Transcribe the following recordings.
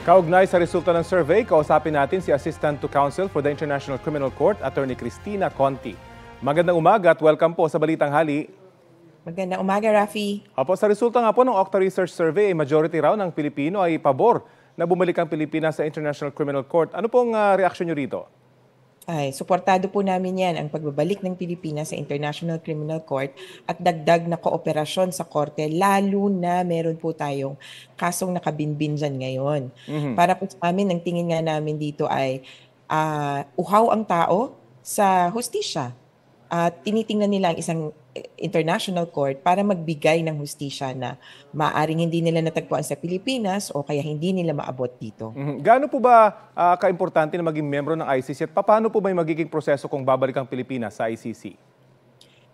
Kaugnay sa resulta ng survey, kausapin natin si Assistant to Counsel for the International Criminal Court, Attorney Cristina Conti. Magandang umaga at welcome po sa Balitang Hali. Magandang umaga, Rafi. Opo, sa resulta nga po ng Okta Research Survey, majority raw ng Pilipino ay pabor na bumalik ang Pilipinas sa International Criminal Court. Ano pong reaksyon nyo rito? Suportado po namin yan ang pagbabalik ng Pilipinas sa International Criminal Court at dagdag na kooperasyon sa korte, lalo na meron po tayong kasong nakabinbin dyan ngayon. Para po sa amin, ang tingin nga namin dito ay uhaw ang tao sa hustisya. At tinitingnan nila ang isang international court para magbigay ng hustisya na maaaring hindi nila natagpuan sa Pilipinas o kaya hindi nila maabot dito. Gaano po ba kaimportante na maging membro ng ICC at paano po ba yung magiging proseso kung babalik ang Pilipinas sa ICC?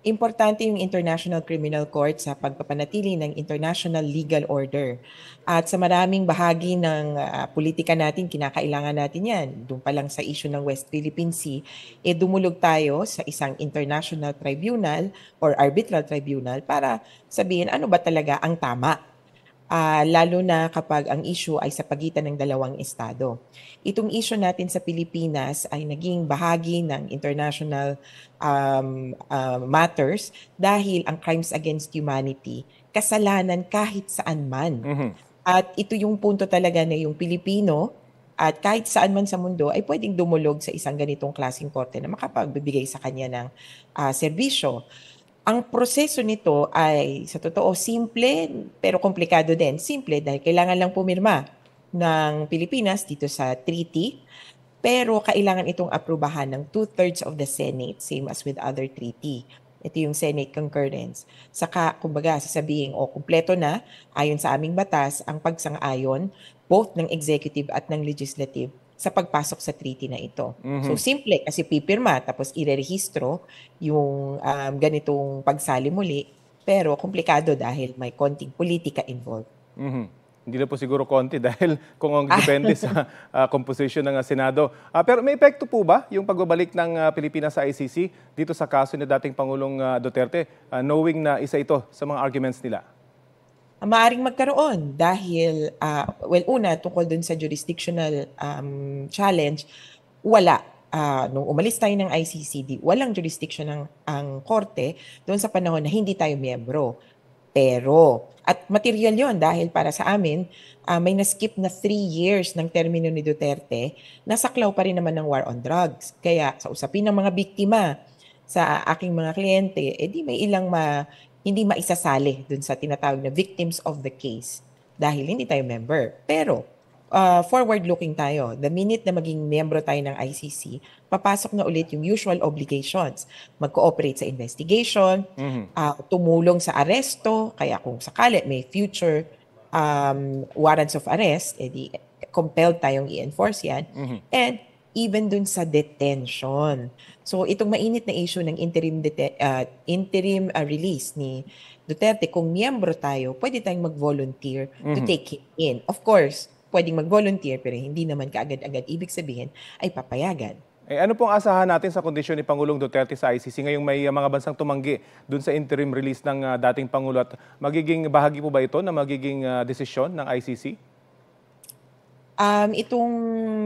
Importante yung International Criminal Court sa pagpapanatili ng international legal order. At sa maraming bahagi ng politika natin, kinakailangan natin yan. Doon pa lang sa issue ng West Philippine Sea, dumulog tayo sa isang international tribunal or arbitral tribunal para sabihin ano ba talaga ang tama. Lalo na kapag ang issue ay sa pagitan ng dalawang estado. Itong issue natin sa Pilipinas ay naging bahagi ng international matters dahil ang crimes against humanity, kasalanan kahit saan man. At ito yung punto talaga na yung Pilipino at kahit saan man sa mundo ay pwedeng dumulog sa isang ganitong klaseng korte na makapagbibigay sa kanya ng serbisyo. Ang proseso nito ay sa totoo simple pero komplikado din. Simple dahil kailangan lang pumirma ng Pilipinas dito sa treaty pero kailangan itong aprubahan ng 2/3 of the Senate, same as with other treaty. Ito yung Senate concurrence. Saka kumbaga sasabihin kumpleto na ayon sa aming batas ang pagsang-ayon both ng executive at ng legislative sa pagpasok sa treaty na ito. So simple kasi pipirma tapos irerehistro yung ganitong pagsali muli pero komplikado dahil may konting politika involved. Hindi na po siguro konti dahil kung ang depende sa composition ng Senado. Pero may epekto po ba yung pagbabalik ng Pilipinas sa ICC dito sa kaso ni dating Pangulong Duterte knowing na isa ito sa mga arguments nila? Maaring magkaroon dahil, una, tungkol dun sa jurisdictional challenge, wala. Nung umalis tayo ng ICC, walang jurisdiction ang korte doon sa panahon na hindi tayo miyembro. Pero, at material yon dahil para sa amin, may na-skip na 3 years ng termino ni Duterte, nasaklaw pa rin naman ng war on drugs. Kaya sa usapin ng mga biktima sa aking mga kliyente, di may ilang hindi maisasali dun sa tinatawag na victims of the case dahil hindi tayo member. Pero forward-looking tayo. The minute na maging member tayo ng ICC, papasok na ulit yung usual obligations. Mag-cooperate sa investigation, tumulong sa aresto, kaya kung sakali may future warrants of arrest, di compelled tayong i-enforce yan. And even dun sa detention. So itong mainit na issue ng interim release ni Duterte, kung miyembro tayo, pwede tayong mag-volunteer to take him in. Of course, pwedeng mag-volunteer pero hindi naman kaagad-agad ibig sabihin ay papayagan. Ano pong asahan natin sa kondisyon ni Pangulong Duterte sa ICC ngayong may mga bansang tumanggi dun sa interim release ng dating Pangulo at magiging bahagi po ba ito na magiging desisyon ng ICC? Itong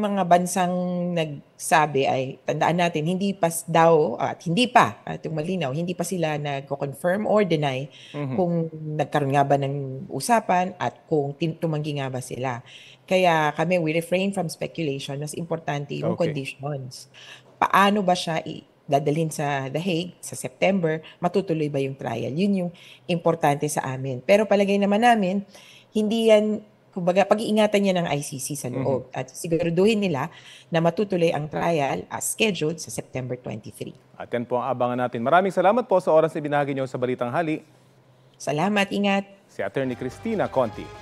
mga bansang nagsabi ay, tandaan natin, hindi pa daw, at hindi pa, itong malinaw, hindi pa sila nag-confirm or deny kung nagkaroon nga ba ng usapan at kung tumanggi nga ba sila. Kaya kami, we refrain from speculation. Mas importante yung conditions. Paano ba siya dadalhin sa The Hague sa September? Matutuloy ba yung trial? Yun yung importante sa amin. Pero palagay naman namin, hindi yan, kumbaga, pag-iingatan niya ng ICC sa loob at siguraduhin nila na matutuloy ang trial as scheduled sa September 23. At yan po ang abangan natin. Maraming salamat po sa oras na binahagi niyo sa Balitang Hali. Salamat, ingat. Si Attorney Cristina Conti.